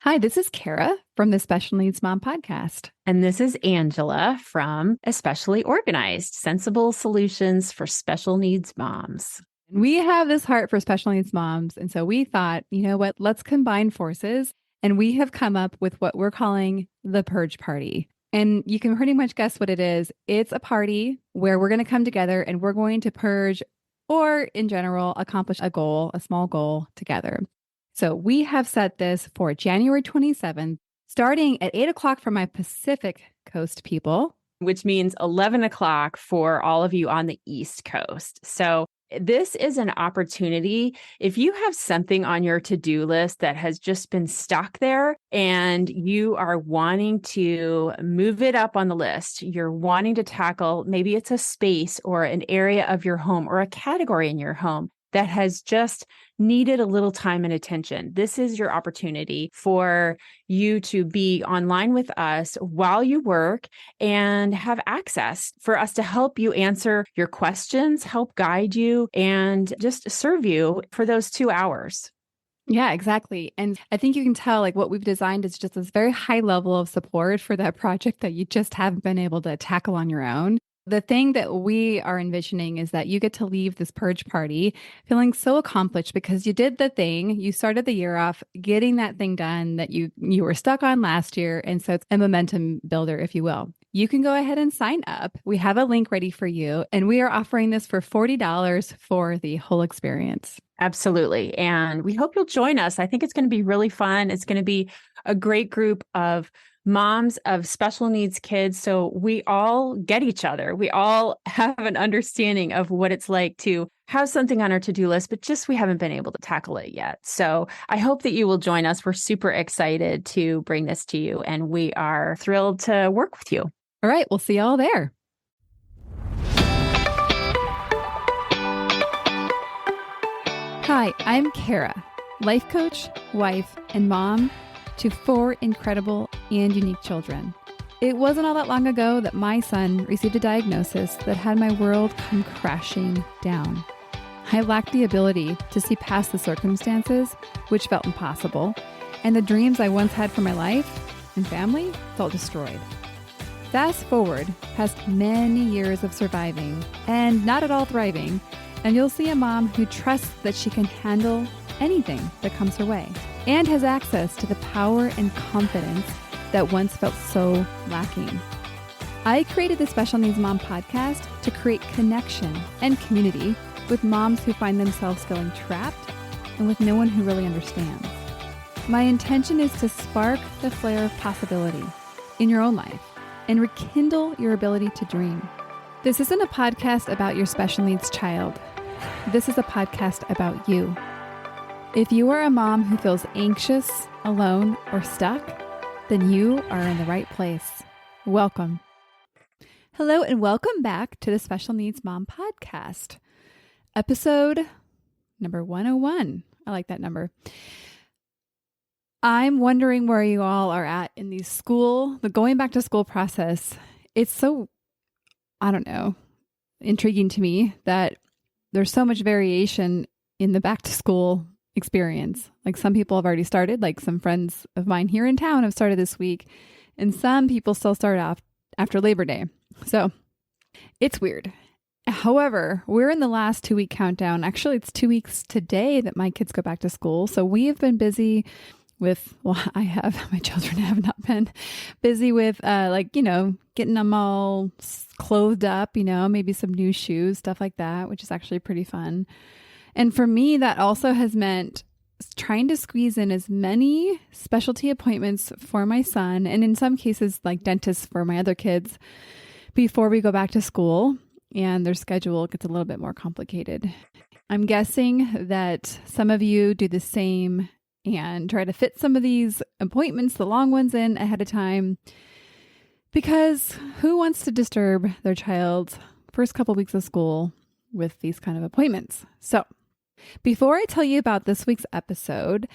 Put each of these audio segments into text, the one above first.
Hi, this is Kara from the Special Needs Mom podcast. And this is Angela from Especially Organized, Sensible Solutions for Special Needs Moms. We have this heart for special needs moms. And so we thought, you know what, let's combine forces. And we have come up with what we're calling the Purge Party. And you can pretty much guess what it is. It's a party where we're going to come together and we're going to purge, or in general, accomplish a goal, a small goal together. So we have set this for January 27th, starting at 8 o'clock for my Pacific Coast people. Which means 11 o'clock for all of you on the East Coast. So this is an opportunity. If you have something on your to-do list that has just been stuck there and you are wanting to move it up on the list, you're wanting to tackle, maybe it's a space or an area of your home or a category in your home that has just needed a little time and attention. This is your opportunity for you to be online with us while you work and have access for us to help you answer your questions, help guide you, and just serve you for those 2 hours. Yeah, exactly. And I think you can tell like what we've designed is just this very high level of support for that project that you just haven't been able to tackle on your own. The thing that we are envisioning is that you get to leave this purge party feeling so accomplished because you did the thing. You started the year off getting that thing done that you were stuck on last year. And so it's a momentum builder, if you will. You can go ahead and sign up. We have a link ready for you. And we are offering this for $40 for the whole experience. Absolutely. And we hope you'll join us. I think it's going to be really fun. It's going to be a great group of moms of special needs kids. So we all get each other. We all have an understanding of what it's like to have something on our to-do list, but just we haven't been able to tackle it yet. So I hope that you will join us. We're super excited to bring this to you, and we are thrilled to work with you. All right. We'll see you all there. Hi, I'm Kara, life coach, wife, and mom to 4 incredible and unique children. It wasn't all that long ago that my son received a diagnosis that had my world come crashing down. I lacked the ability to see past the circumstances, which felt impossible, and the dreams I once had for my life and family felt destroyed. Fast forward past many years of surviving and not at all thriving, and you'll see a mom who trusts that she can handle anything that comes her way and has access to the power and confidence that once felt so lacking. I created the Special Needs Mom podcast to create connection and community with moms who find themselves feeling trapped and with no one who really understands. My intention is to spark the flare of possibility in your own life and rekindle your ability to dream. This isn't a podcast about your special needs child. This is a podcast about you. If you are a mom who feels anxious, alone, or stuck, then you are in the right place. Welcome. Hello, and welcome back to the Special Needs Mom podcast, episode number 101. I like that number. I'm wondering where you all are at in the going back to school process. It's so, intriguing to me that there's so much variation in the back to school experience. Like some people have already started, like some friends of mine here in town have started this week, and some people still start off after Labor Day. So it's weird. However, we're in the last 2-week countdown. Actually, it's 2 weeks today that my kids go back to school. So we have been busy with, my children have not been busy with, getting them all clothed up, maybe some new shoes, stuff like that, which is actually pretty fun. And for me, that also has meant trying to squeeze in as many specialty appointments for my son, and in some cases, like dentists for my other kids, before we go back to school, and their schedule gets a little bit more complicated. I'm guessing that some of you do the same and try to fit some of these appointments, the long ones, in ahead of time, because who wants to disturb their child's first couple weeks of school with these kind of appointments? So before I tell you about this week's episode,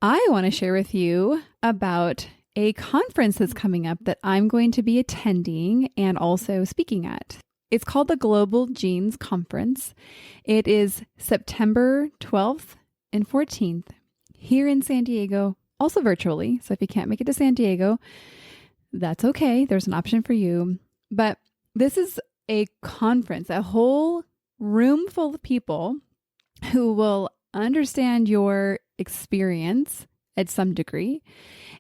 I want to share with you about a conference that's coming up that I'm going to be attending and also speaking at. It's called the Global Genes Conference. It is September 12th and 14th here in San Diego, also virtually. So if you can't make it to San Diego, that's okay. There's an option for you. But this is a conference, a whole room full of people who will understand your experience at some degree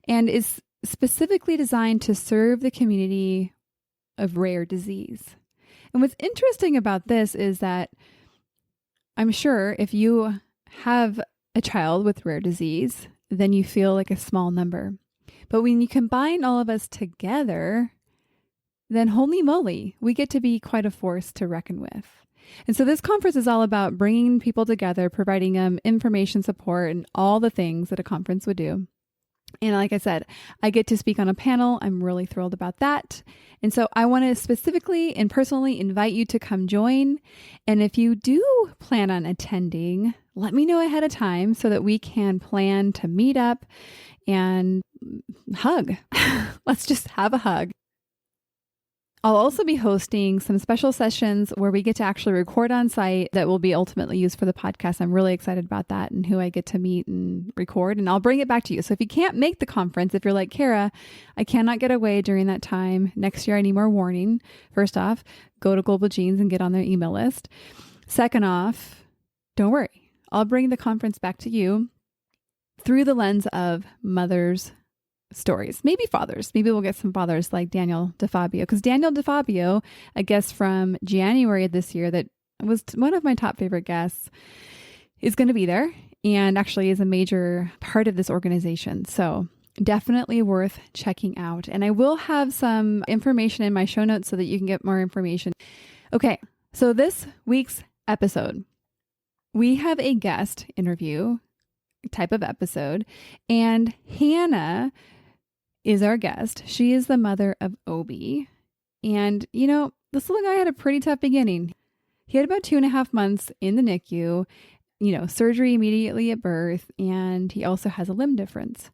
and is specifically designed to serve the community of rare disease. And what's interesting about this is that I'm sure if you have a child with rare disease, then you feel like a small number. But when you combine all of us together, then holy moly, we get to be quite a force to reckon with. And so this conference is all about bringing people together, providing them information, support, and all the things that a conference would do. And like I said, I get to speak on a panel. I'm really thrilled about that. And so I want to specifically and personally invite you to come join. And if you do plan on attending, let me know ahead of time so that we can plan to meet up and hug. Let's just have a hug. I'll also be hosting some special sessions where we get to actually record on site that will be ultimately used for the podcast. I'm really excited about that and who I get to meet and record, and I'll bring it back to you. So if you can't make the conference, if you're like, Kara, I cannot get away during that time. Next year, I need more warning. First off, go to Global Genes and get on their email list. Second off, don't worry. I'll bring the conference back to you through the lens of mothers' stories, maybe fathers. Maybe we'll get some fathers like Daniel DeFabio, because Daniel DeFabio, a guest from January of this year that was one of my top favorite guests, is going to be there and actually is a major part of this organization. So definitely worth checking out. And I will have some information in my show notes so that you can get more information. Okay, so this week's episode, we have a guest interview type of episode, and Hannah is our guest. She is the mother of Obi. And, you know, this little guy had a pretty tough beginning. He had about 2.5 months in the NICU, surgery immediately at birth, and he also has a limb difference.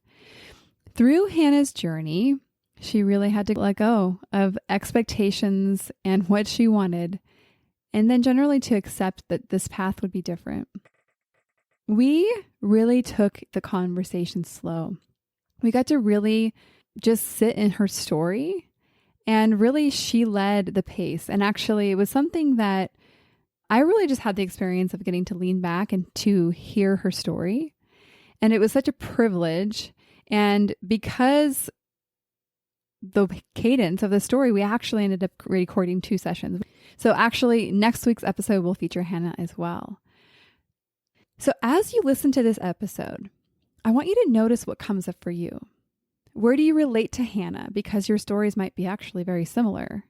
Through Hannah's journey, she really had to let go of expectations and what she wanted, and then generally to accept that this path would be different. We really took the conversation slow. We got to really just sit in her story, and really she led the pace. And actually it was something that I really just had the experience of getting to lean back and to hear her story. And it was such a privilege. And because the cadence of the story, we actually ended up recording 2 sessions. So actually next week's episode will feature Hannah as well. So as you listen to this episode, I want you to notice what comes up for you. Where do you relate to Hannah? Because your stories might be actually very similar.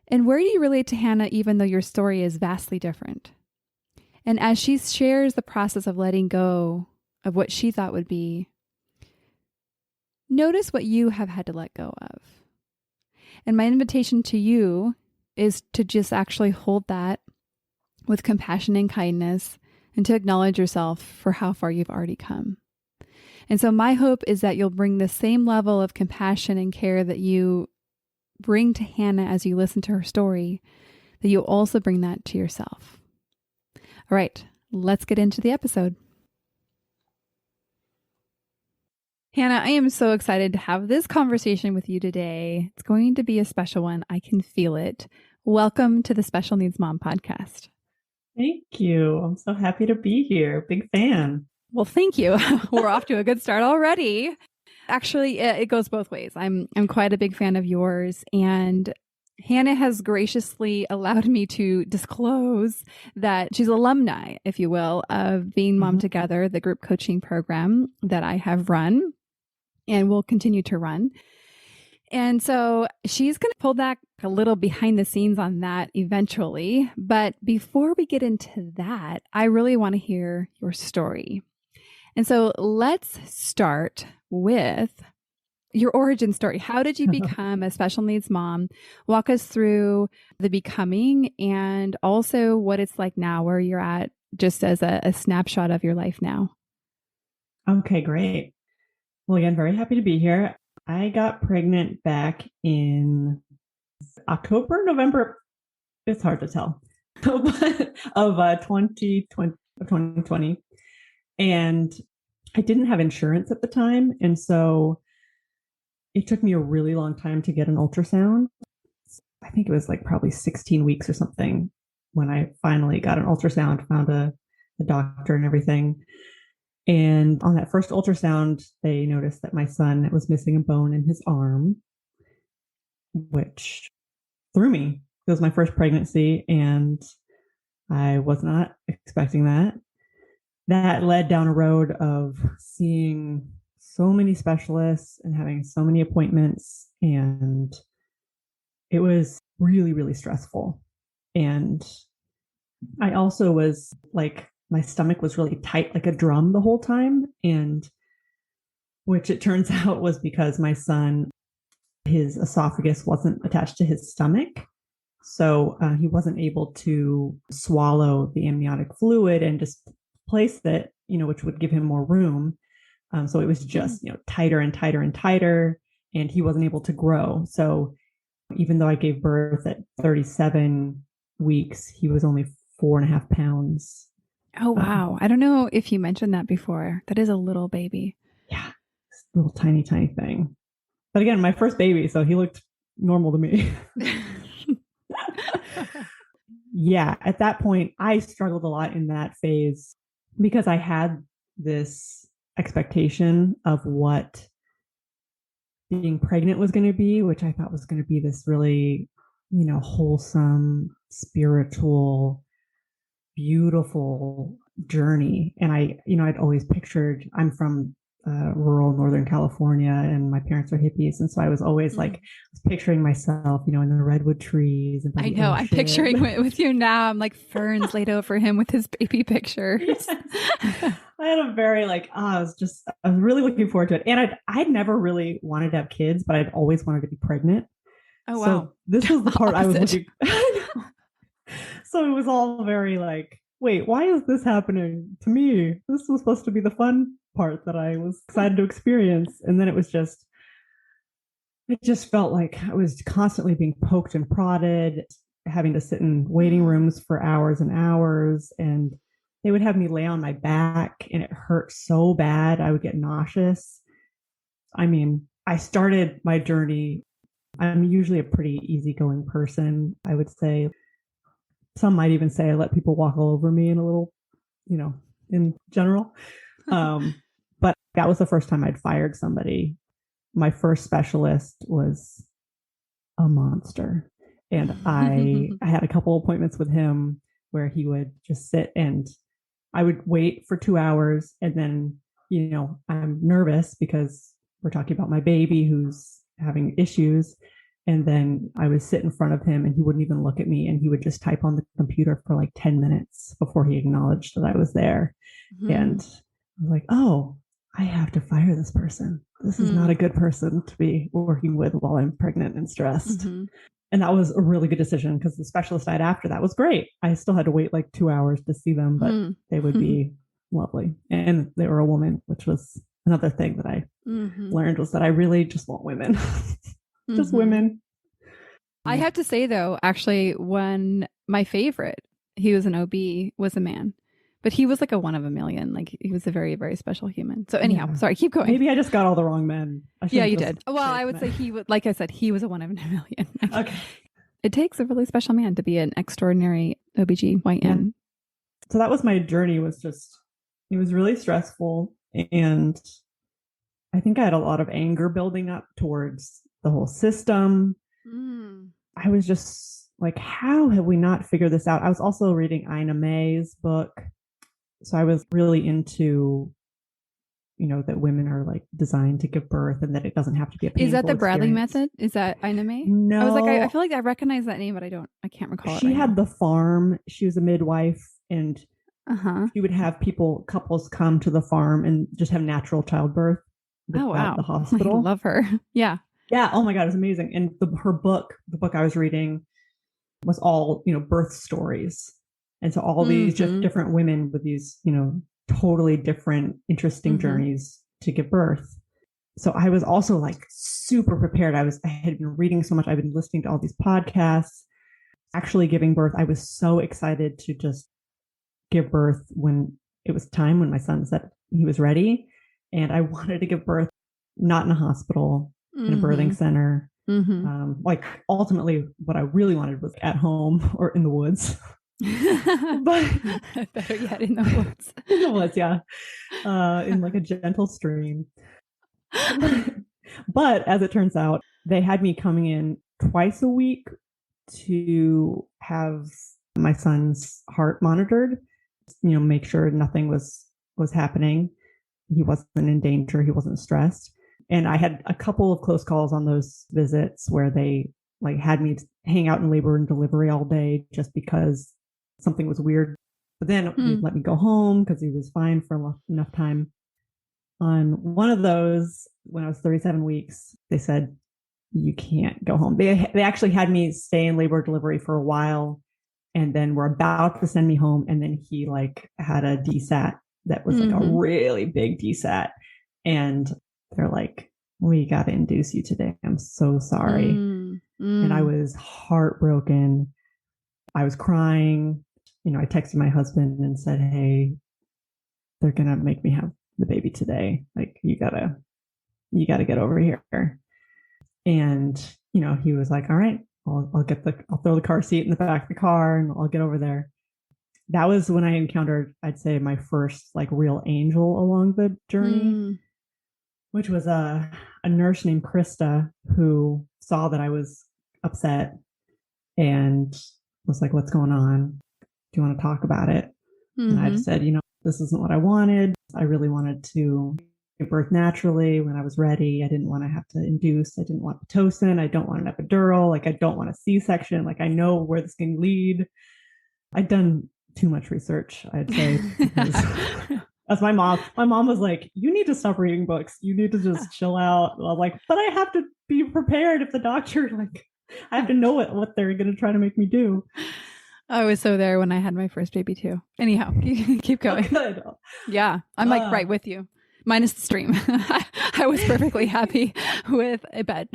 And where do you relate to Hannah even though your story is vastly different? And as she shares the process of letting go of what she thought would be, notice what you have had to let go of. And my invitation to you is to just actually hold that with compassion and kindness and to acknowledge yourself for how far you've already come. And so my hope is that you'll bring the same level of compassion and care that you bring to Hannah as you listen to her story, that you'll also bring that to yourself. All right, let's get into the episode. Hannah, I am so excited to have this conversation with you today. It's going to be a special one. I can feel it. Welcome to the Special Needs Mom podcast. Thank you. I'm so happy to be here. Big fan. Well, thank you. We're off to a good start already. Actually, it goes both ways. I'm quite a big fan of yours, and Hannah has graciously allowed me to disclose that she's alumni, if you will, of Being Mom Together, the group coaching program that I have run and will continue to run. And so she's going to pull back a little behind the scenes on that eventually. But before we get into that, I really want to hear your story. And so let's start with your origin story. How did you become a special needs mom? Walk us through the becoming and also what it's like now, where you're at, just as a snapshot of your life now. Okay, great. Well, again, very happy to be here. I got pregnant back in October, November. It's hard to tell of 2020. And I didn't have insurance at the time. And so it took me a really long time to get an ultrasound. I think it was like probably 16 weeks or something when I finally got an ultrasound, found a doctor and everything. And on that first ultrasound, they noticed that my son was missing a bone in his arm, which threw me. It was my first pregnancy, and I was not expecting that. That led down a road of seeing so many specialists and having so many appointments. And it was really, really stressful. And I also was like, my stomach was really tight, like a drum the whole time. And which it turns out was because my son, his esophagus wasn't attached to his stomach. So he wasn't able to swallow the amniotic fluid and just place it, which would give him more room. So it was just, tighter and tighter and tighter, and he wasn't able to grow. So even though I gave birth at 37 weeks, he was only 4.5 pounds. Oh, wow. I don't know if you mentioned that before. That is a little baby. Yeah. Little tiny, tiny thing. But again, my first baby, so he looked normal to me. Yeah. At that point, I struggled a lot in that phase because I had this expectation of what being pregnant was going to be, which I thought was going to be this really, wholesome, spiritual, beautiful journey. And I'd always pictured, I'm from rural Northern California and my parents are hippies. And so I was always like picturing myself, in the redwood trees. And I know, I'm picturing it with you now. I'm like ferns laid over him with his baby pictures. Yes. I had a very I was really looking forward to it. And I'd never really wanted to have kids, but I'd always wanted to be pregnant. Oh, wow. So this was the part I was looking. So it was all very wait, why is this happening to me? This was supposed to be the fun part that I was excited to experience. And then it just felt like I was constantly being poked and prodded, having to sit in waiting rooms for hours and hours. And they would have me lay on my back and it hurt so bad. I would get nauseous. I mean, I started my journey. I'm usually a pretty easygoing person, I would say. Some might even say I let people walk all over me in a little, in general. But that was the first time I'd fired somebody. My first specialist was a monster. And I had a couple appointments with him where he would just sit and I would wait for 2 hours. And then, I'm nervous because we're talking about my baby who's having issues. And then I would sit in front of him and he wouldn't even look at me. And he would just type on the computer for 10 minutes before he acknowledged that I was there. Mm-hmm. And I was like, oh, I have to fire this person. This is not a good person to be working with while I'm pregnant and stressed. Mm-hmm. And that was a really good decision because the specialist I had after that was great. I still had to wait 2 hours to see them, but they would be lovely. And they were a woman, which was another thing that I learned was that I really just want women. Just women. I have to say, though, actually, when my favorite, he was an OB, was a man. But he was a one of a million. He was a very, very special human. So anyhow, sorry, keep going. Maybe I just got all the wrong men. Yeah, you did. Well, I would say he would, like I said, he was a one of a million. Okay. It takes a really special man to be an extraordinary OBGYN. Yeah. So that was my journey, it was really stressful. And I think I had a lot of anger building up towards the whole system. I was just how have we not figured this out? I was also reading Ina May's book. So I was really into, that women are designed to give birth and that it doesn't have to be a painful Is that the Bradley experience. method? Is that Ina May? No. I was I feel like I recognize that name, but I can't recall it. She had the farm. She was a midwife and she would have couples come to the farm and just have natural childbirth without the hospital. I love her. Yeah. Yeah. Oh my God. It was amazing. And the book I was reading was all, birth stories. And so all these just different women with these, totally different, interesting journeys to give birth. So I was also super prepared. I had been reading so much. I've been listening to all these podcasts, actually giving birth. I was so excited to just give birth when it was time, when my son said he was ready. And I wanted to give birth not in a hospital, in a birthing center. Like ultimately what I really wanted was at home or in the woods. But better yet, in the woods. In the woods, yeah. In like a gentle stream. But as it turns out, they had me coming in twice a week to have my son's heart monitored, make sure nothing was happening. He wasn't in danger. He wasn't stressed. And I had a couple of close calls on those visits where they like had me hang out in labor and delivery all day just because something was weird. But then they'd let me go home because he was fine for enough time. On one of those, when I was 37 weeks, they said, you can't go home. They actually had me stay in labor delivery for a while, and then were about to send me home. And then he like had a DSAT that was like a really big DSAT. And they're like, we got to induce you today. I'm so sorry. And I was heartbroken. I was crying. I texted my husband and said, hey, they're going to make me have the baby today. Like, you gotta get over here. And, he was like, all right, I'll throw the car seat in the back of the car and I'll get over there. That was when I encountered, I'd say, my first like real angel along the journey, which was a nurse named Krista who saw that I was upset and was like, what's going on? Do you want to talk about it? And I just said, this isn't what I wanted. I really wanted to give birth naturally when I was ready. I didn't want to have to induce. I didn't want Pitocin. I don't want an epidural. Like, I don't want a C-section. Like, I know where this can lead. I'd done too much research, I'd say. As my mom was like, you need to stop reading books. You need to just chill out. And I was like, but I have to be prepared if the doctor, like, I have to know what they're going to try to make me do. I was so there when I had my first baby too. Anyhow, keep going. Oh, good. Yeah, I'm like right with you. Minus the stream. I was perfectly happy with a bed.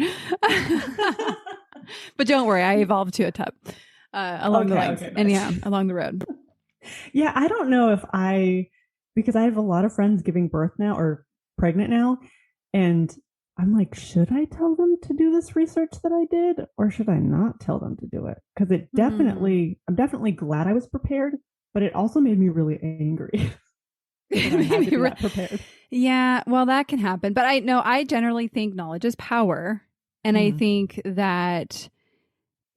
But don't worry, I evolved to a tub along the lines. Okay, nice. Anyhow, along the road. Yeah, I don't know because I have a lot of friends giving birth now or pregnant now. And I'm like, should I tell them to do this research that I did, or should I not tell them to do it? Because I'm definitely glad I was prepared, but it also made me really angry. I had to be that prepared. Yeah, well, that can happen. But I generally think knowledge is power. And I think that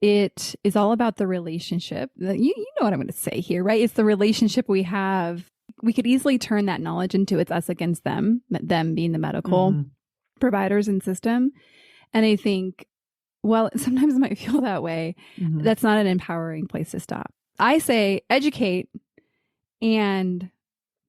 it is all about the relationship. You know what I'm going to say here, right? It's the relationship we have. We could easily turn that knowledge into it's us against them being the medical providers and system. And I think, well, sometimes it might feel that way. That's not an empowering place to stop. I say educate and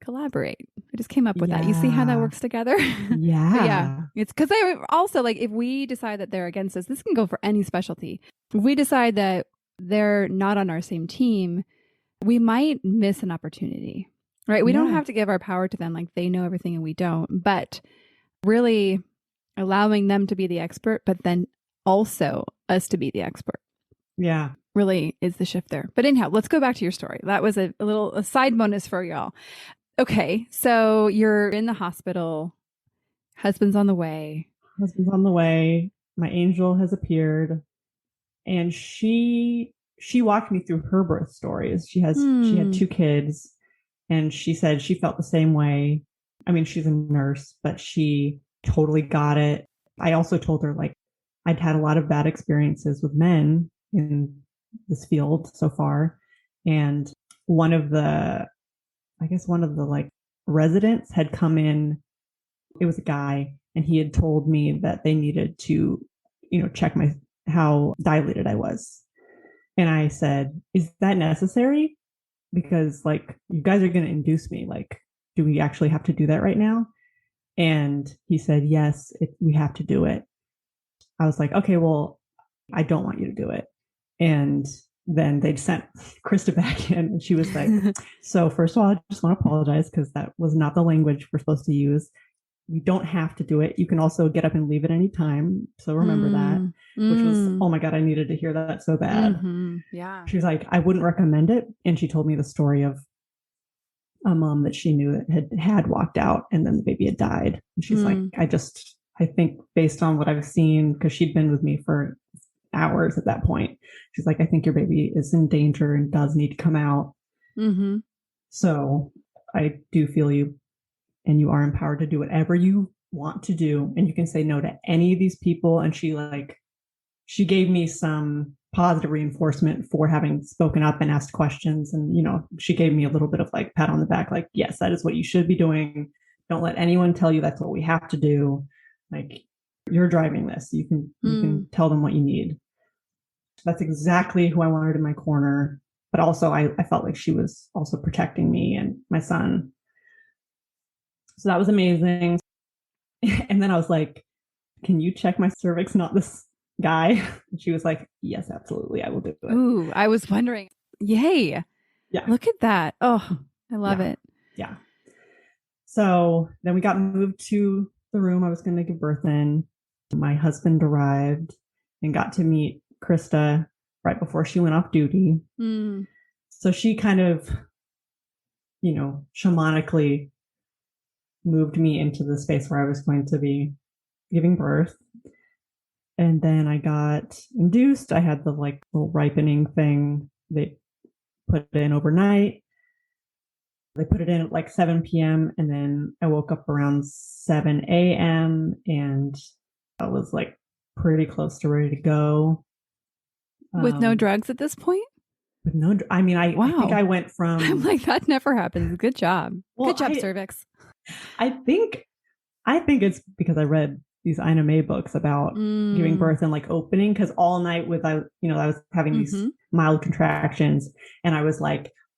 collaborate. I just came up with that. You see how that works together? Yeah. It's because they also, like, if we decide that they're against us, this can go for any specialty. If we decide that they're not on our same team, we might miss an opportunity, right? We don't have to give our power to them like they know everything and we don't, but really allowing them to be the expert, but then also us to be the expert. Yeah. Really is the shift there. But anyhow, let's go back to your story. That was a side bonus for y'all. Okay, so you're in the hospital. Husband's on the way. My angel has appeared, and she walked me through her birth stories. She had 2 kids, and she said she felt the same way. I mean, she's a nurse, but she totally got it. I also told her, like, I'd had a lot of bad experiences with men in this field so far, and one of the like residents had come in. It was a guy, and he had told me that they needed to, check how dilated I was. And I said, is that necessary? Because, like, you guys are going to induce me. Like, do we actually have to do that right now? And he said, yes, we have to do it. I was like, okay, well, I don't want you to do it. And then they sent Krista back in, and she was like, so first of all, I just want to apologize because that was not the language we're supposed to use. We don't have to do it. You can also get up and leave at any time. So remember that, which was, oh my God, I needed to hear that so bad. Yeah. She's like, I wouldn't recommend it. And she told me the story of a mom that she knew that had walked out, and then the baby had died. And she's like, I think based on what I've seen, because she'd been with me for hours at that point, she's like, I think your baby is in danger and does need to come out. Mm-hmm. So I do feel you, and you are empowered to do whatever you want to do. And you can say no to any of these people. And she gave me some positive reinforcement for having spoken up and asked questions. And, she gave me a little bit of like pat on the back, like, yes, that is what you should be doing. Don't let anyone tell you that's what we have to do. Like, you're driving this. You can tell them what you need. That's exactly who I wanted in my corner. But also I felt like she was also protecting me and my son. So that was amazing. And then I was like, can you check my cervix, not this guy? And she was like, yes, absolutely. I will do it. Ooh, I was wondering. Yay. Yeah. Look at that. Oh, I love it. Yeah. So then we got moved to the room I was going to give birth in. My husband arrived and got to meet Krista right before she went off duty. So she kind of, shamanically moved me into the space where I was going to be giving birth. And then I got induced. I had the little ripening thing. They put it in overnight. They put it in at 7 p.m. And then I woke up around 7 a.m. and I was pretty close to ready to go. With no drugs at this point? With no, I mean, I think I went from. I'm like, that never happens. Good job. Well, good job, cervix. I think it's because I read these Ina May books about giving birth and opening, because all night I was having these mild contractions, and I was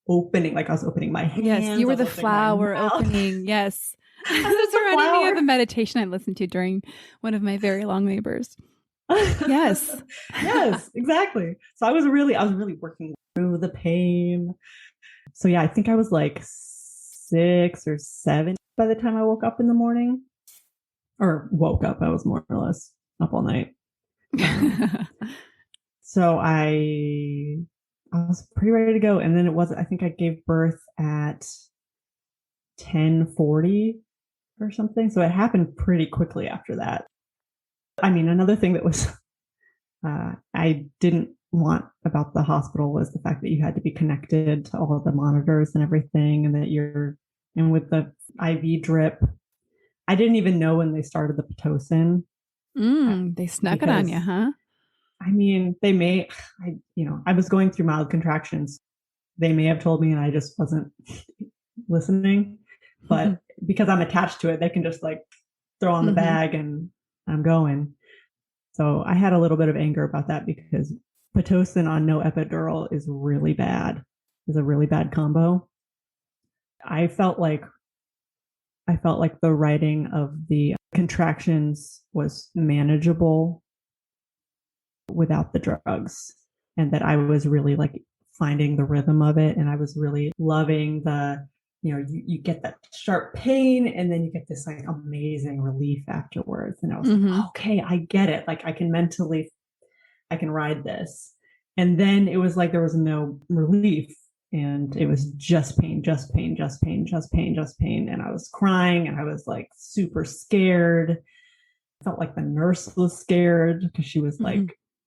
opening, I was opening my hands. Yes, you were the flower opening. Yes. This reminded me of a meditation I listened to during one of my very long labors. Yes. Yes, exactly. So I was really working through the pain. So yeah, I think I was 6 or 7 by the time I woke up in the morning. Or woke up, I was more or less up all night. So I was pretty ready to go. And then I think I gave birth at 10:40 or something. So it happened pretty quickly after that. I mean, another thing that was I didn't want about the hospital was the fact that you had to be connected to all of the monitors and everything, and that and with the IV drip, I didn't even know when they started the Pitocin. They snuck it on you, huh? I mean, I was going through mild contractions. They may have told me and I just wasn't listening, but because I'm attached to it, they can just throw on the bag and I'm going. So I had a little bit of anger about that, because Pitocin on no epidural is really bad. It's a really bad combo. I felt like the writing of the contractions was manageable without the drugs, and that I was really finding the rhythm of it. And I was really loving you get that sharp pain and then you get this amazing relief afterwards. And I was like, okay, I get it. I can ride this. And then it was there was no relief, and it was just pain, just pain, just pain, just pain, just pain. And I was crying and I was super scared. I felt like the nurse was scared, because she was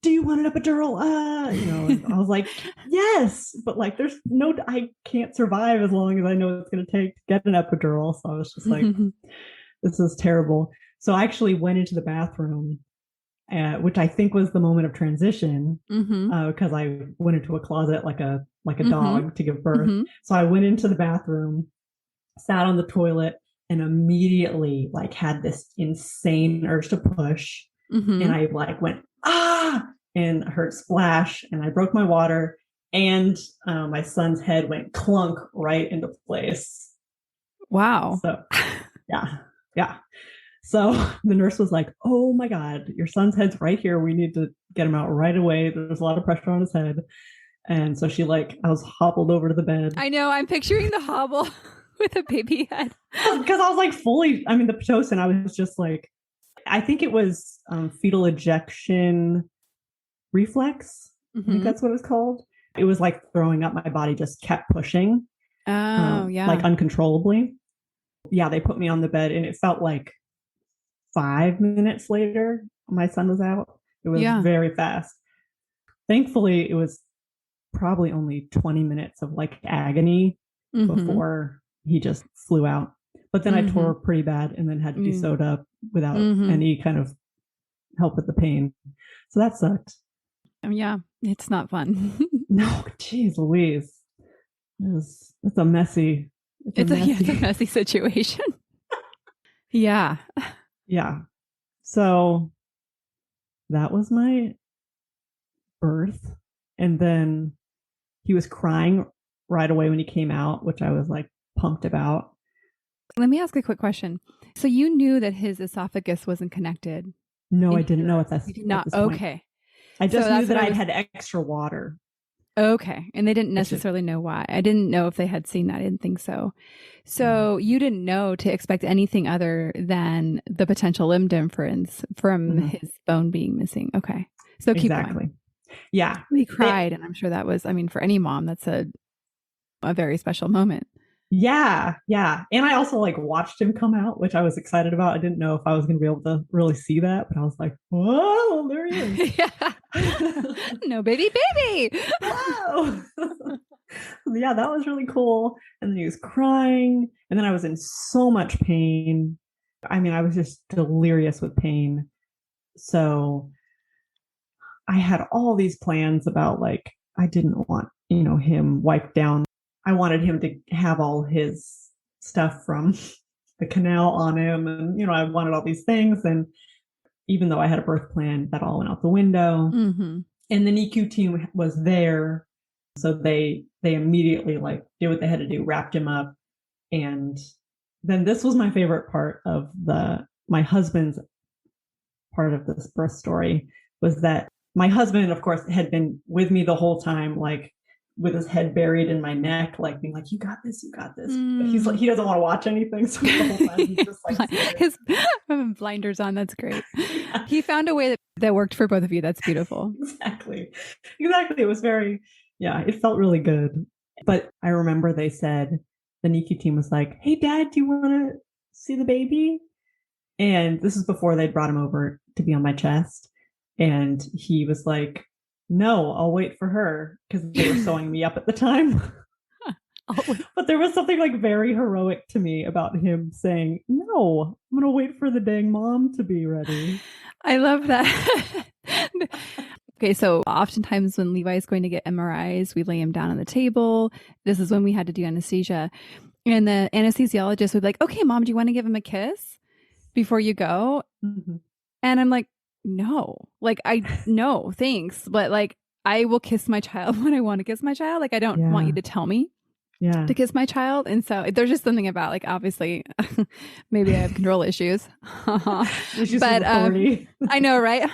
do you want an epidural? I was like, yes, but there's no, I can't survive as long as I know what it's going to take to get an epidural. So I was just this is terrible. So I actually went into the bathroom, which I think was the moment of transition, because I went into a closet like a dog to give birth. So I went into the bathroom, sat on the toilet, and immediately had this insane urge to push. And I went, and I heard splash, and I broke my water, and my son's head went clunk right into place. Wow. So yeah. So the nurse was like, oh my God, your son's head's right here. We need to get him out right away. There's a lot of pressure on his head. And so she I was hobbled over to the bed. I know, I'm picturing the hobble with a baby head. Because I was the Pitocin, I was just I think it was fetal ejection reflex. I think that's what it's called. It was throwing up. My body just kept pushing. Oh, yeah. like uncontrollably. Yeah, they put me on the bed and it felt like 5 minutes later, my son was out. It was very fast. Thankfully, it was probably only 20 minutes of like agony before he just flew out. But then I tore pretty bad and then had to be sewed up without any kind of help with the pain. So that sucked. Yeah, it's not fun. No, geez Louise. It's a messy it's a messy situation. Yeah. Yeah. So that was my birth. And then he was crying right away when he came out, which I was like pumped about. Let me ask a quick question. So you knew that his esophagus wasn't connected? No, I didn't know at this, you did not. at this point. Okay. I just knew that I'd had extra water. Okay. And they didn't necessarily know why. I didn't know if they had seen that. I didn't think so. So you didn't know to expect anything other than the potential limb difference from his bone being missing. Okay. So keep going. Yeah. We cried. And I'm sure that was, I mean, for any mom, that's a very special moment. Yeah. Yeah. And I also like watched him come out, which I was excited about. I didn't know if I was going to be able to really see that, but I was like, whoa, there he is. No, baby. Wow. Yeah, that was really cool. And then he was crying. And then I was in so much pain. I mean, I was just delirious with pain. So I had all these plans about like, I didn't want, him wiped down. I wanted him to have all his stuff from the canal on him. And, I wanted all these things. And even though I had a birth plan, that all went out the window. And the NICU team was there. So they immediately like did what they had to do, wrapped him up. And then this was my favorite part of my husband's part of this birth story was that my husband, of course, had been with me the whole time, like with his head buried in my neck, like being like, you got this. But he's like, he doesn't want to watch anything. So the whole time he's just like his blinders on. That's great. Yeah. He found a way that worked for both of you. That's beautiful. Exactly. It was it felt really good. But I remember they said, the NICU team was like, hey, Dad, do you want to see the baby? And this is before they'd brought him over to be on my chest. And he was like, no, I'll wait for her, because they were sewing me up at the time. But there was something like very heroic to me about him saying, no, I'm going to wait for the dang mom to be ready. I love that. Okay, so oftentimes when Levi is going to get MRIs, we lay him down on the table. This is when we had to do anesthesia. And the anesthesiologist would be like, okay, Mom, do you want to give him a kiss before you go? And I'm like, no, no, thanks. But like, I will kiss my child when I want to kiss my child. Like, I don't want you to tell me to kiss my child. And so there's just something about like, obviously, maybe I have control issues. But I know, right?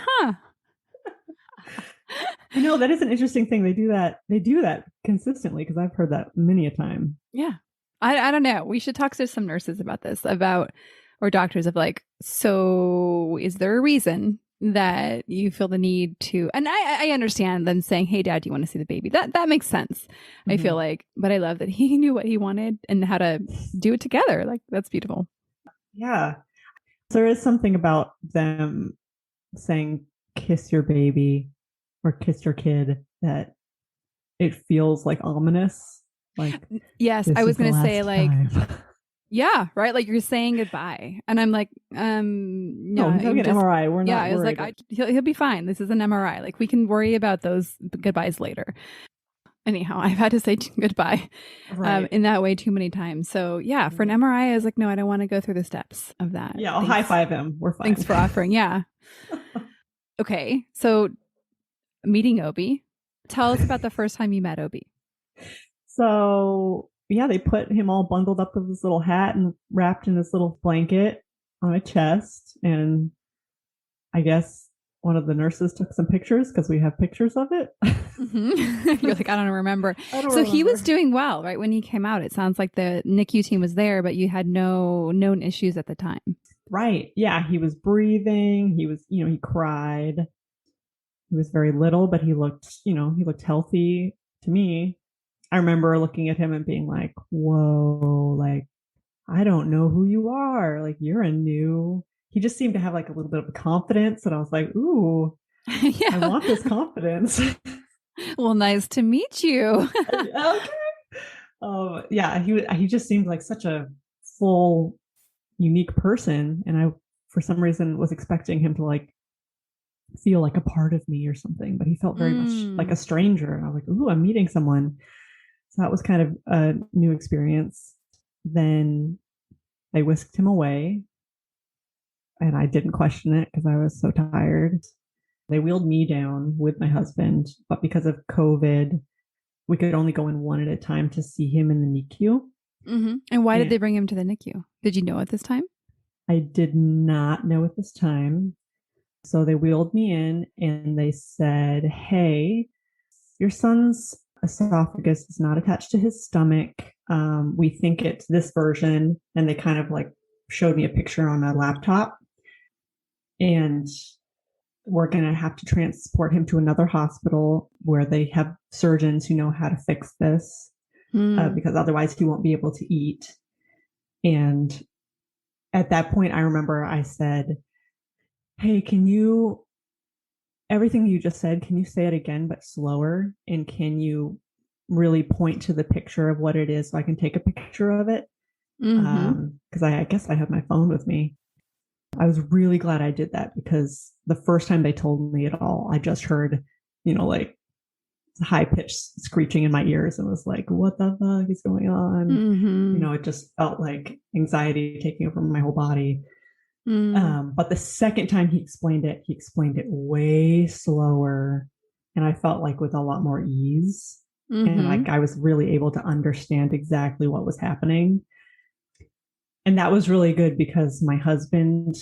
I know that is an interesting thing. They do that consistently, because I've heard that many a time. Yeah. I don't know. We should talk to some nurses about this, or doctors of like, so is there a reason that you feel the need to, and I understand them saying, hey, Dad, do you want to see the baby? That makes sense. I feel like, but I love that he knew what he wanted and how to do it together. Like, that's beautiful. Yeah. There is something about them saying, kiss your baby or kiss your kid, that it feels like ominous. Like, yes, I was going to say like, yeah, right. Like you're saying goodbye. And I'm like, no, he'll get an MRI. We're not. Yeah, I was like, he'll be fine. This is an MRI. Like we can worry about those goodbyes later. Anyhow, I've had to say goodbye in that way too many times. So yeah, for an MRI, I was like, no, I don't want to go through the steps of that. Yeah, I'll high five him. We're fine. Thanks for offering. Yeah. Okay. So meeting Obi. Tell us about the first time you met Obi. So yeah, they put him all bundled up with this little hat and wrapped in this little blanket on my chest. And I guess one of the nurses took some pictures, because we have pictures of it. You're like, I don't remember. He was doing well, right? When he came out, it sounds like the NICU team was there, but you had no known issues at the time. Right. Yeah. He was breathing. He was, he cried. He was very little, but he looked healthy to me. I remember looking at him and being like, whoa, like, I don't know who you are. Like, he just seemed to have like a little bit of confidence. And I was like, ooh, I Yeah. want this confidence. Well, nice to meet you. Okay. Yeah, he just seemed like such a full, unique person. And I, for some reason, was expecting him to like feel like a part of me or something, but he felt very much like a stranger. And I was like, ooh, I'm meeting someone. So that was kind of a new experience. Then they whisked him away, and I didn't question it because I was so tired. They wheeled me down with my husband, but because of COVID, we could only go in one at a time to see him in the NICU. And why did they bring him to the NICU? Did you know at this time? I did not know at this time. So they wheeled me in and they said, hey, your son's esophagus is not attached to his stomach. We think it's this version. And they kind of like showed me a picture on a laptop. And we're going to have to transport him to another hospital where they have surgeons who know how to fix this, because otherwise he won't be able to eat. And at that point, I remember I said, hey, everything you just said, can you say it again, but slower? And can you really point to the picture of what it is so I can take a picture of it? Because I guess I have my phone with me. I was really glad I did that, because the first time they told me it all, I just heard, like high pitched screeching in my ears and was like, what the fuck is going on? It just felt like anxiety taking over my whole body. But the second time he explained it way slower. And I felt like with a lot more ease. And like I was really able to understand exactly what was happening. And that was really good, because my husband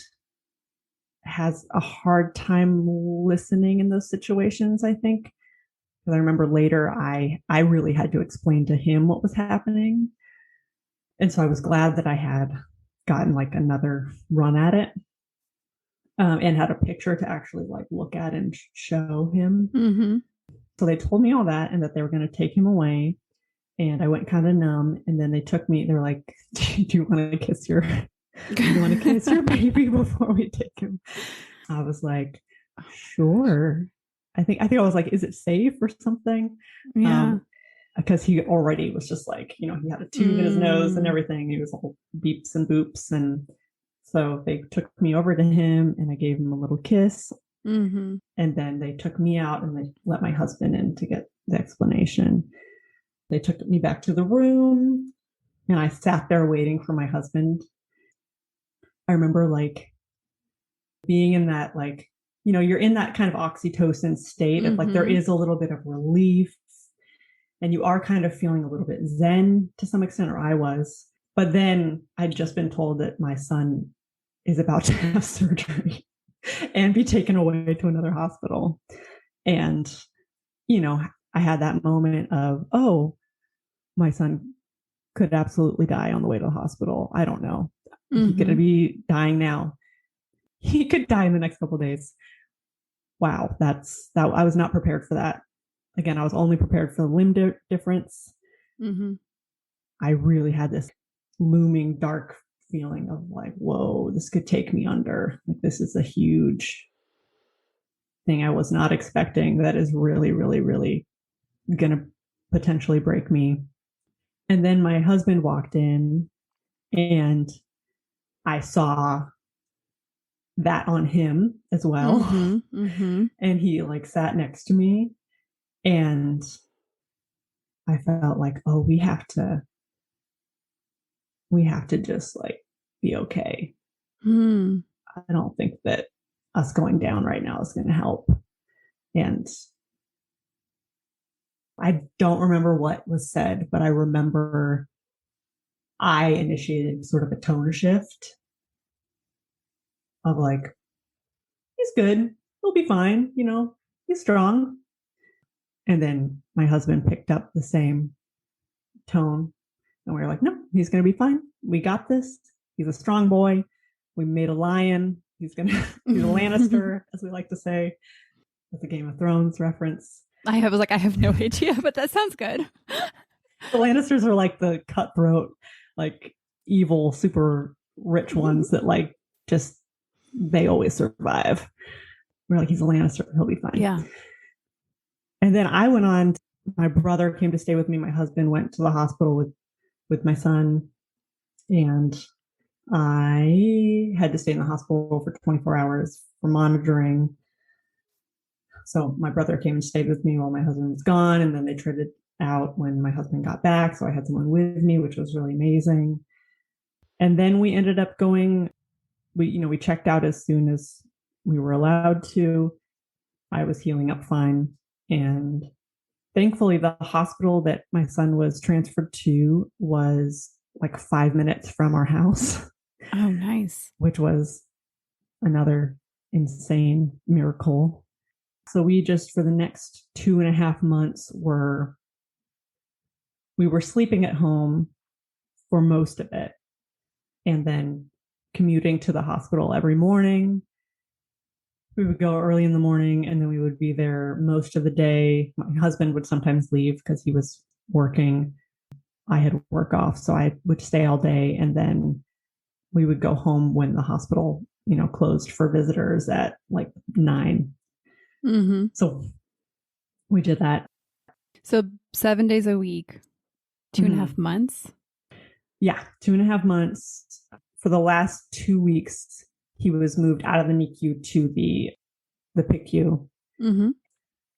has a hard time listening in those situations, I think. Because I remember later I really had to explain to him what was happening. And so I was glad that I had gotten like another run at it, and had a picture to actually like look at and show him. So they told me all that, and that they were going to take him away. And I went kind of numb. And then they were like, do you want to kiss your baby before we take him? I was like, sure. I think I was like, is it safe or something? Yeah. Because he already was just like, he had a tube in his nose and everything. He was all beeps and boops. And so they took me over to him, and I gave him a little kiss. And then they took me out, and they let my husband in to get the explanation. They took me back to the room, and I sat there waiting for my husband. I remember like being in that, like, you're in that kind of oxytocin state of like, there is a little bit of relief, and you are kind of feeling a little bit zen to some extent, or I was. But then I'd just been told that my son is about to have surgery and be taken away to another hospital. And, I had that moment of, oh, my son could absolutely die on the way to the hospital. I don't know. He could be dying now. He could die in the next couple of days. Wow, I was not prepared for that. Again, I was only prepared for the limb difference. I really had this looming dark feeling of like, whoa, this could take me under. Like, this is a huge thing I was not expecting. That is really, really, really going to potentially break me. And then my husband walked in, and I saw that on him as well. And he like sat next to me, and I felt like, oh, we have to just like be okay. I don't think that us going down right now is going to help. And I don't remember what was said, but I remember I initiated sort of a tone shift of like, he's good, he'll be fine, he's strong. And then my husband picked up the same tone, and we were like, no, he's going to be fine. We got this. He's a strong boy. We made a lion. He's a Lannister, as we like to say. That's a Game of Thrones reference. I have no idea, but that sounds good. The Lannisters are like the cutthroat, like evil, super rich ones that like just they always survive. We're like, he's a Lannister, he'll be fine. Yeah. And then I went on. My brother came to stay with me. My husband went to the hospital with my son, and I had to stay in the hospital for 24 hours for monitoring. So my brother came and stayed with me while my husband was gone, and then they traded out when my husband got back. So I had someone with me, which was really amazing. And then we ended up going. We checked out as soon as we were allowed to. I was healing up fine, and thankfully, the hospital that my son was transferred to was like 5 minutes from our house. Oh, nice. Which was another insane miracle. So we just, for the next 2.5 months, we were sleeping at home for most of it, and then commuting to the hospital every morning. We would go early in the morning, and then we would be there most of the day. My husband would sometimes leave because he was working. I had work off, so I would stay all day, and then we would go home when the hospital, closed for visitors at like 9. Mm-hmm. So we did that. So 7 days a week, 2.5 months. Yeah, 2.5 months. For the last 2 weeks, he was moved out of the NICU to the PICU. Mm-hmm.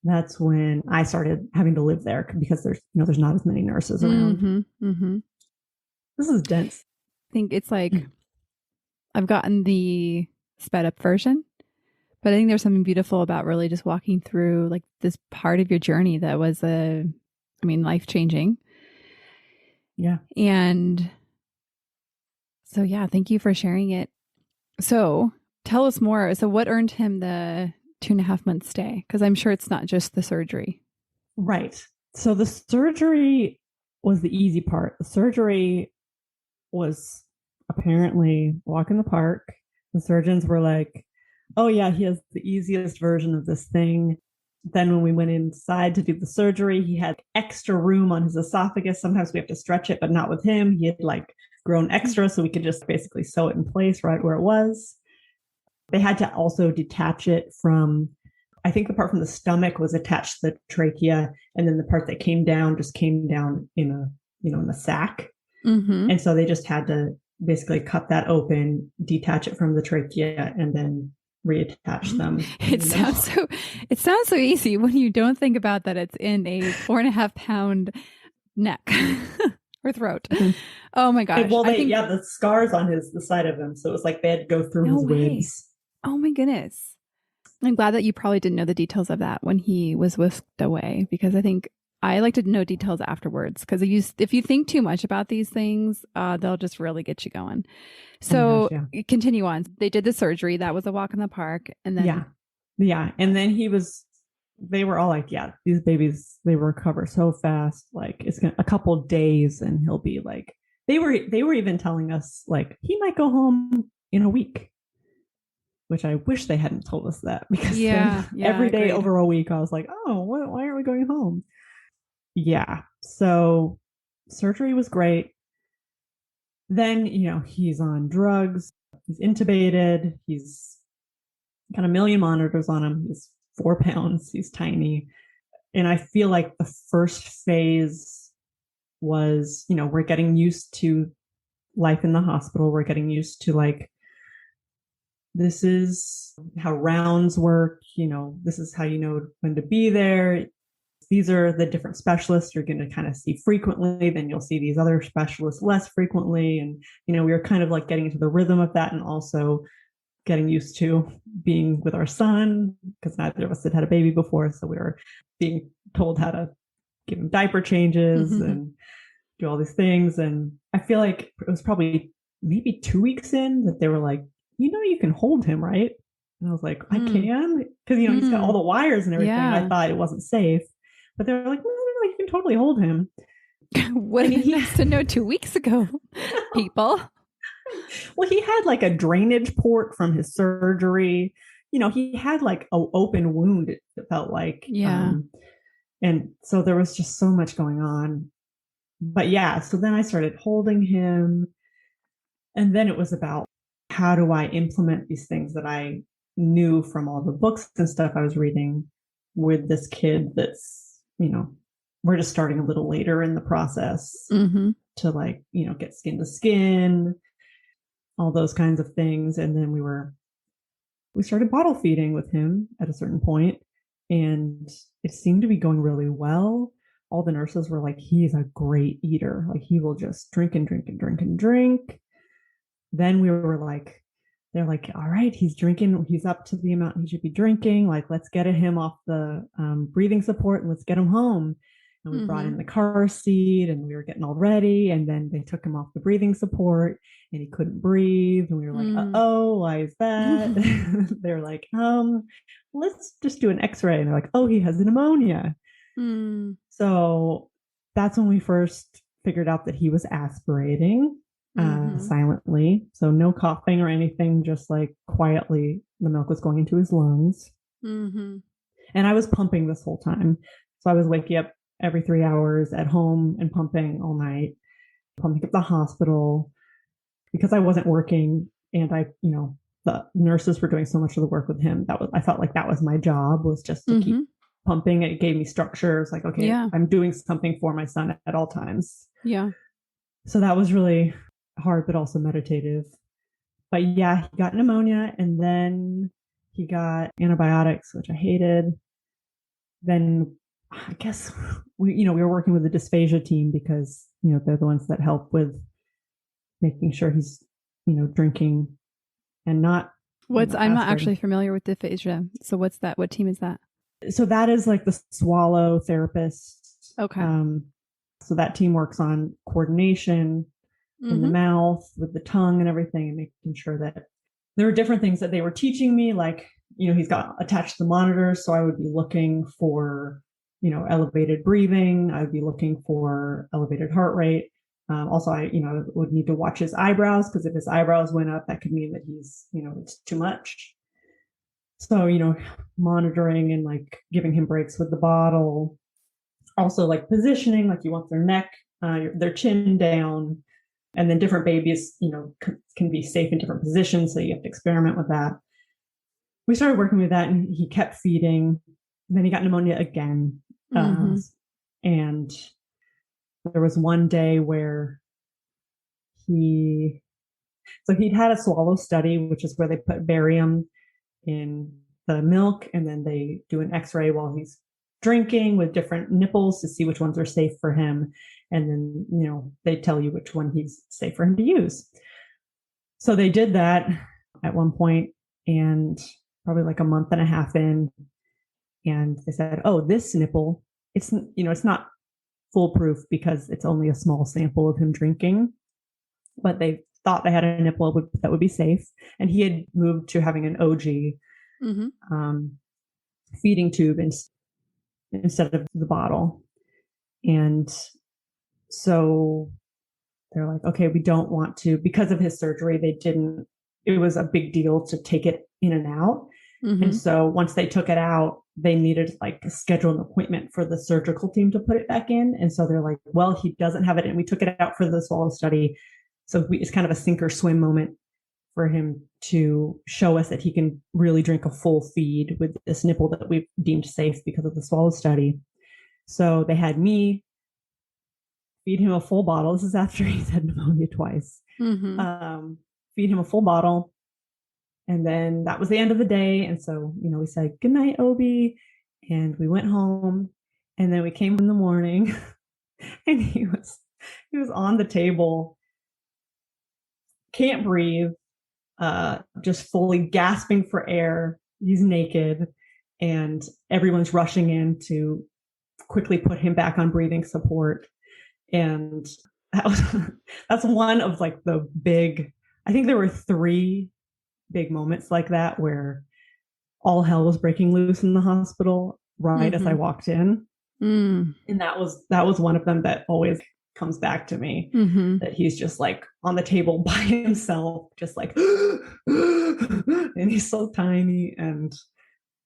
That's when I started having to live there because there's not as many nurses around. Mm-hmm. Mm-hmm. This is dense. I think it's like I've gotten the sped up version, but I think there's something beautiful about really just walking through like this part of your journey that was life changing. Yeah. And so, yeah, thank you for sharing it. So tell us more. So what earned him the 2.5 month stay? Because I'm sure it's not just the surgery. Right. So the surgery was the easy part. The surgery was apparently walk in the park. The surgeons were like, oh yeah, he has the easiest version of this thing. Then when we went inside to do the surgery, he had extra room on his esophagus. Sometimes we have to stretch it, but not with him. He had like grown extra, so we could just basically sew it in place right where it was. They had to also detach it from, I think the part from the stomach was attached to the trachea, and then the part that came down just came down in a sac. Mm-hmm. And so they just had to basically cut that open, detach it from the trachea, and then reattach them. It sounds so easy when you don't think about that it's in a 4.5 pound neck or throat. Mm-hmm. Oh my gosh. Well, the scars on the side of him. So it was like they had to go through his ribs. Oh my goodness. I'm glad that you probably didn't know the details of that when he was whisked away, because I think I like to know details afterwards, because if you think too much about these things, they'll just really get you going. So Continue on. They did the surgery. That was a walk in the park. And then Yeah. And then they were all like, yeah, these babies, they recover so fast. Like it's a couple of days and he'll be like, they were even telling us like he might go home in a week, which I wish they hadn't told us that, because every day over a week I was like, oh, why aren't we going home? Yeah. So surgery was great. Then, he's on drugs. He's intubated. He's got a million monitors on him. He's 4 pounds. He's tiny. And I feel like the first phase was, we're getting used to life in the hospital. We're getting used to like, this is how rounds work. This is how you know when to be there. These are the different specialists you're going to kind of see frequently. Then you'll see these other specialists less frequently. And, we were kind of like getting into the rhythm of that, and also getting used to being with our son, because neither of us had had a baby before. So we were being told how to give him diaper changes and do all these things. And I feel like it was probably maybe 2 weeks in that they were like, you can hold him, right? And I was like, I can? Because, he's got all the wires and everything. Yeah. I thought it wasn't safe. But they were like, no, you can totally hold him. What did he have to know 2 weeks ago, people? Well, he had like a drainage port from his surgery. He had like an open wound, it felt like. Yeah. And so there was just so much going on. But yeah, so then I started holding him. And then it was about how do I implement these things that I knew from all the books and stuff I was reading with this kid that's, we're just starting a little later in the process to like, get skin to skin, all those kinds of things. And then we started bottle feeding with him at a certain point, and it seemed to be going really well. All the nurses were like, he is a great eater. Like he will just drink and drink and drink and drink. Then they're like, all right, he's drinking. He's up to the amount he should be drinking. Like, let's get him off the breathing support and let's get him home. And we brought in the car seat and we were getting all ready. And then they took him off the breathing support and he couldn't breathe. And we were like, uh-oh, why is that? They're like, let's just do an x-ray. And they're like, oh, he has pneumonia. So that's when we first figured out that he was aspirating silently. So no coughing or anything, just like quietly the milk was going into his lungs. And I was pumping this whole time. So I was waking up every 3 hours at home and pumping all night, pumping at the hospital because I wasn't working. And the nurses were doing so much of the work with him. I felt like that was my job, was just to keep pumping. It gave me structure. It's like, okay, I'm doing something for my son at all times. Yeah. So that was really hard, but also meditative. But yeah, he got pneumonia and then he got antibiotics, which I hated. Then I guess we were working with the dysphagia team because, they're the ones that help with making sure he's, drinking and not. I'm not actually familiar with dysphagia. So what's that? What team is that? So that is like the swallow therapist. Okay. So that team works on coordination in the mouth with the tongue and everything, and making sure that there were different things that they were teaching me. Like, he's got attached to the monitors. So I would be looking for, elevated breathing. I would be looking for elevated heart rate. Also, I would need to watch his eyebrows, because if his eyebrows went up, that could mean that he's, it's too much. So, monitoring and like giving him breaks with the bottle. Also like positioning, like you want their neck, their chin down, and then different babies, can be safe in different positions. So you have to experiment with that. We started working with that and he kept feeding. Then he got pneumonia again. And there was one day where he'd had a swallow study, which is where they put barium in the milk and then they do an x-ray while he's drinking with different nipples to see which ones are safe for him. And then, they tell you which one he's safe for him to use. So they did that at one point, and probably like a month and a half in, and they said, oh, this nipple, it's not foolproof because it's only a small sample of him drinking, but they thought they had a nipple that would be safe. And he had moved to having an OG feeding tube instead of the bottle. And so they're like, okay, we don't want to, because of his surgery, it was a big deal to take it in and out. And so once they took it out, they needed like to schedule an appointment for the surgical team to put it back in. And so they're like, well, he doesn't have it. And we took it out for the swallow study. So it's kind of a sink or swim moment for him to show us that he can really drink a full feed with this nipple that we've deemed safe because of the swallow study. So they had me feed him a full bottle. This is after he's had pneumonia twice. Feed him a full bottle. And then that was the end of the day. And so, we said, good night, Obi. And we went home. And then we came in the morning and he was on the table, can't breathe, just fully gasping for air. He's naked and everyone's rushing in to quickly put him back on breathing support. And that's one of like the big, I think there were 3 big moments like that where all hell was breaking loose in the hospital as I walked in. And that was one of them that always comes back to me, that he's just like on the table by himself, just like, and he's so tiny. And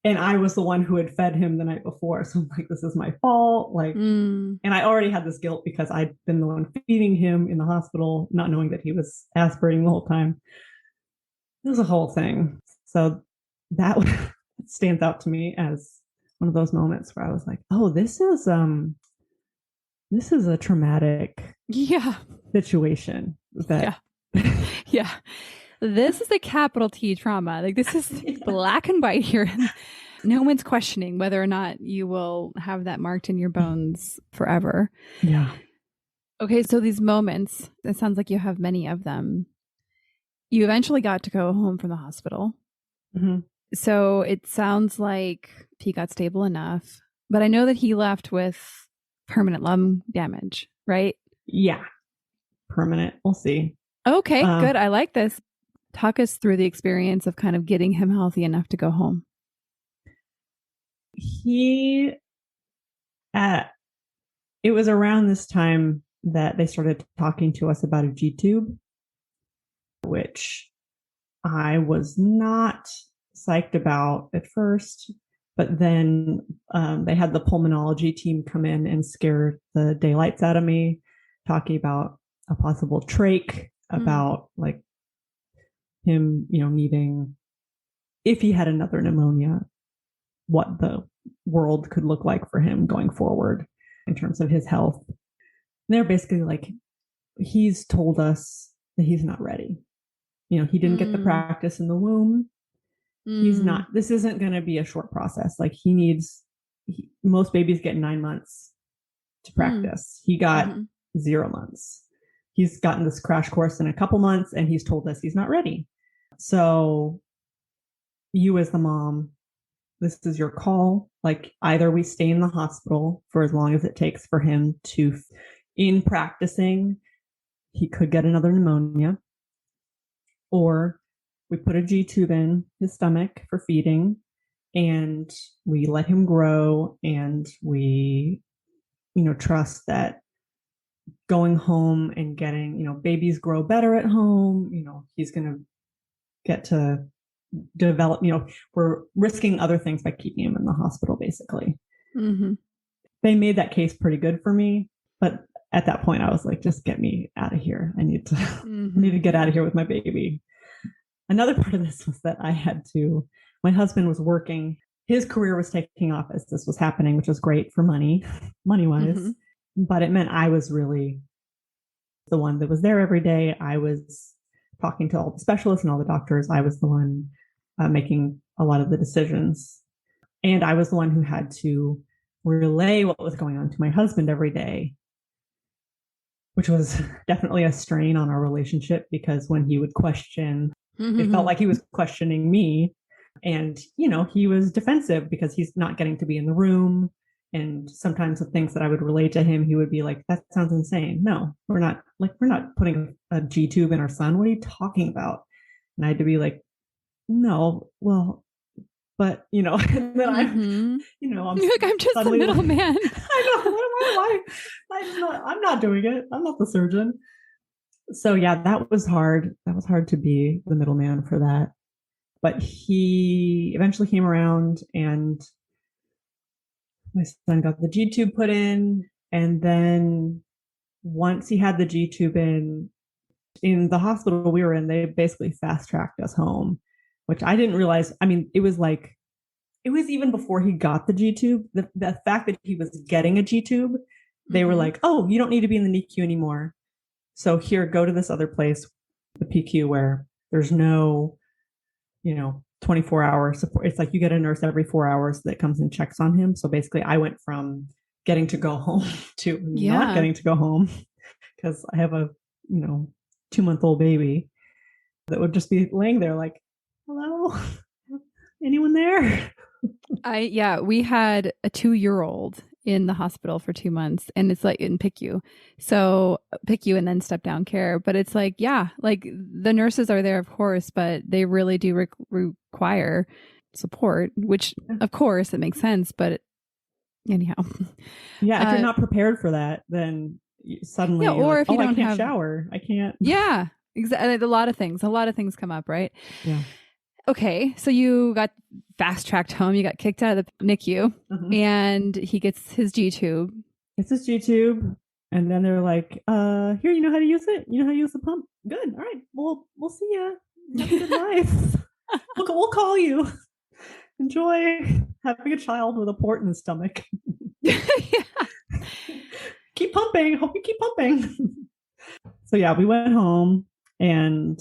And I was the one who had fed him the night before. So I'm like, this is my fault. Like, and I already had this guilt because I'd been the one feeding him in the hospital, not knowing that he was aspirating the whole time. It was a whole thing. So that stands out to me as one of those moments where I was like, oh, this is a traumatic situation that yeah. This is a capital T trauma. Like this is black and white here. No one's questioning whether or not you will have that marked in your bones forever. Yeah. Okay, so these moments, it sounds like you have many of them. You eventually got to go home from the hospital. Mm-hmm. So it sounds like he got stable enough, but I know that he left with permanent lung damage, right? Yeah. Permanent. We'll see. Okay, good. I like this. Talk us through the experience of kind of getting him healthy enough to go home. It was around this time that they started talking to us about a G-tube, which I was not psyched about at first, but then they had the pulmonology team come in and scare the daylights out of me, talking about a possible trach, about like him, needing, if he had another pneumonia, what the world could look like for him going forward in terms of his health. And they're basically like, he's told us that he's not ready. He didn't get the practice in the womb. He's not, this isn't going to be a short process. Like most babies get 9 months to practice. He got 0 months. He's gotten this crash course in a couple months and he's told us he's not ready. So you as the mom, this is your call. Like either we stay in the hospital for as long as it takes for him to, in practicing, he could get another pneumonia, or we put a G-tube in his stomach for feeding and we let him grow and we, trust that going home and getting, babies grow better at home, he's going to get to develop, we're risking other things by keeping him in the hospital, basically. Mm-hmm. They made that case pretty good for me. But at that point, I was like, just get me out of here. I need to get out of here with my baby. Another part of this was that my husband was working. His career was taking off as this was happening, which was great for money-wise. Mm-hmm. But it meant I was really the one that was there every day. I was talking to all the specialists and all the doctors. I was the one making a lot of the decisions. And I was the one who had to relay what was going on to my husband every day, which was definitely a strain on our relationship because when he would question, it felt like he was questioning me. And, he was defensive because he's not getting to be in the room. And sometimes the things that I would relate to him, he would be like, that sounds insane. No, we're not putting a G-tube in our son. What are you talking about? And I had to be like, no, well, but, and then I'm like, I'm just the middleman. I know. I'm not doing it. I'm not the surgeon. So yeah, that was hard. That was hard to be the middleman for that. But he eventually came around and my son got the G-tube put in. And then once he had the G-tube in the hospital we were in, they basically fast-tracked us home, which I didn't realize. I mean, it was even before he got the G-tube. The fact that he was getting a G-tube, they were like, oh, you don't need to be in the NICU anymore. So here, go to this other place, the PQ, where there's no, 24-hour support. It's like you get a nurse every 4 hours that comes and checks on him. So basically I went from getting to go home to not getting to go home because I have a, 2-month-old baby that would just be laying there like, hello, anyone there? We had a 2-year-old in the hospital for 2 months and it's like in PICU. So PICU and then step down care. But it's like, like the nurses are there, of course, but they really do require support, which of course it makes sense. But anyhow. Yeah. If you're not prepared for that, then suddenly or like, if you don't I can't have shower. I can't. Yeah, exactly. A lot of things come up, right? Yeah. Okay, so you got fast tracked home. You got kicked out of the NICU, and he gets his G tube. It's his G tube, and then they're like, "Here, you know how to use it. You know how to use the pump. Good. All right. We'll see ya. Have a good life. We'll call you. Enjoy having a child with a port in the stomach. Yeah. Keep pumping. Hope you keep pumping." So yeah, we went home, and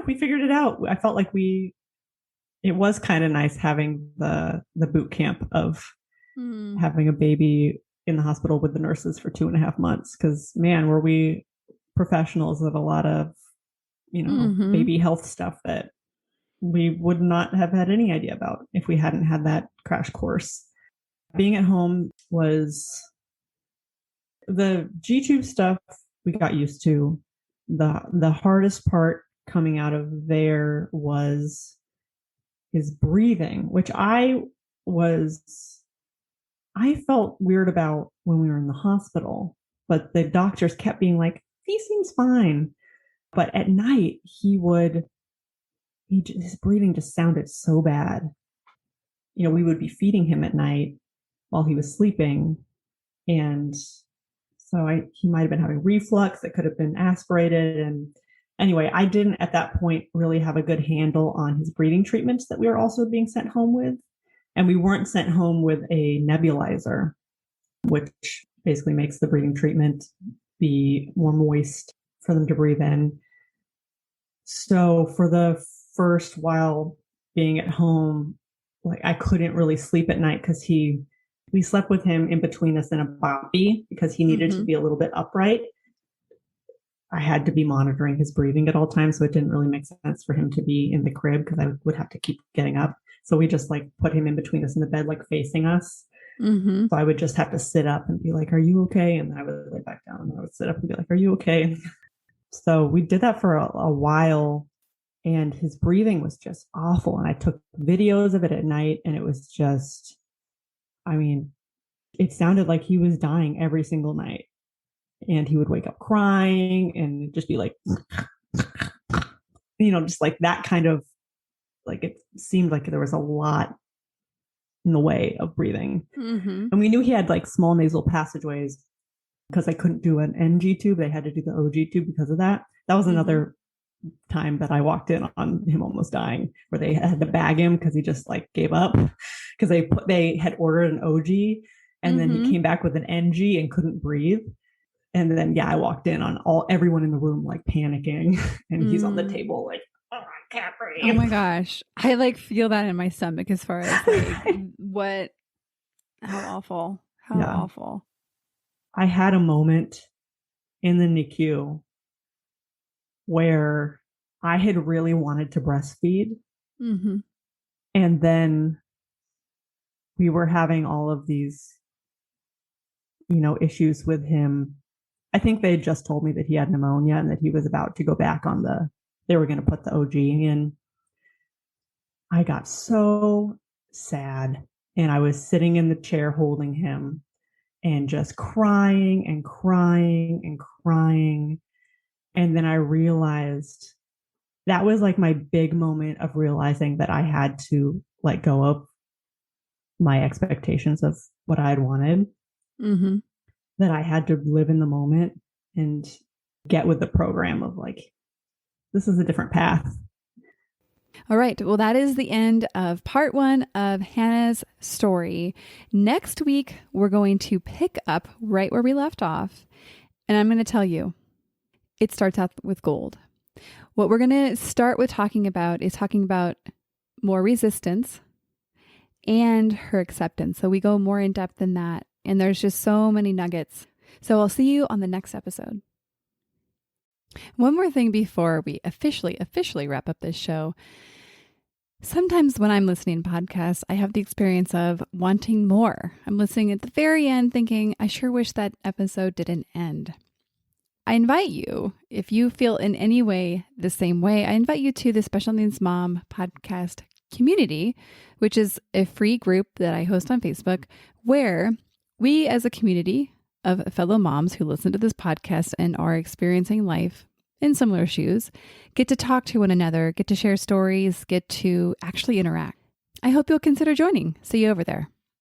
we figured it out. I felt like it was kind of nice having the boot camp of having a baby in the hospital with the nurses for 2.5 months. Because man, were we professionals of a lot of baby health stuff that we would not have had any idea about if we hadn't had that crash course. Being at home was the G-tube stuff we got used to. The hardest part coming out of there was his breathing, which I felt weird about when we were in the hospital, but the doctors kept being like, he seems fine. But at night, his breathing just sounded so bad. We would be feeding him at night while he was sleeping. And so he might have been having reflux that could have been aspirated. And anyway, I didn't at that point really have a good handle on his breathing treatments that we were also being sent home with. And we weren't sent home with a nebulizer, which basically makes the breathing treatment be more moist for them to breathe in. So for the first while being at home, like I couldn't really sleep at night because we slept with him in between us in a boppy because he needed to be a little bit upright. I had to be monitoring his breathing at all times, so it didn't really make sense for him to be in the crib because I would have to keep getting up. So we just like put him in between us in the bed, like facing us. So I would just have to sit up and be like, "Are you okay?" And then I would lay back down and I would sit up and be like, "Are you okay?" So we did that for a while, and his breathing was just awful. And I took videos of it at night, and it was just, it sounded like he was dying every single night. And he would wake up crying and just be like, just like that kind of, like it seemed like there was a lot in the way of breathing. And we knew he had like small nasal passageways because I couldn't do an NG tube. They had to do the OG tube because of that. That was another time that I walked in on him almost dying, where they had to bag him because he just like gave up because they had ordered an OG and then he came back with an NG and couldn't breathe. And then, I walked in on everyone in the room, like panicking, and he's on the table, like, "Oh, I can't breathe." Oh my gosh. I like feel that in my stomach as far as like, how awful. How awful. I had a moment in the NICU where I had really wanted to breastfeed. And then we were having all of these, issues with him. I think they had just told me that he had pneumonia and that he was about to go back they were going to put the OG in. I got so sad, and I was sitting in the chair holding him and just crying and crying and crying. And then I realized that was like my big moment of realizing that I had to let go of my expectations of what I had wanted. That I had to live in the moment and get with the program of like, this is a different path. All right. Well, that is the end of part 1 of Hannah's story. Next week, we're going to pick up right where we left off. And I'm going to tell you, it starts out with gold. What we're going to start with talking about more resistance and her acceptance. So we go more in depth in that. And there's just so many nuggets. So I'll see you on the next episode. One more thing before we officially wrap up this show. Sometimes when I'm listening to podcasts, I have the experience of wanting more. I'm listening at the very end thinking, I sure wish that episode didn't end. I invite you, if you feel in any way the same way, I invite you to the Special Needs Mom podcast community, which is a free group that I host on Facebook, where we as a community of fellow moms who listen to this podcast and are experiencing life in similar shoes, get to talk to one another, get to share stories, get to actually interact. I hope you'll consider joining. See you over there.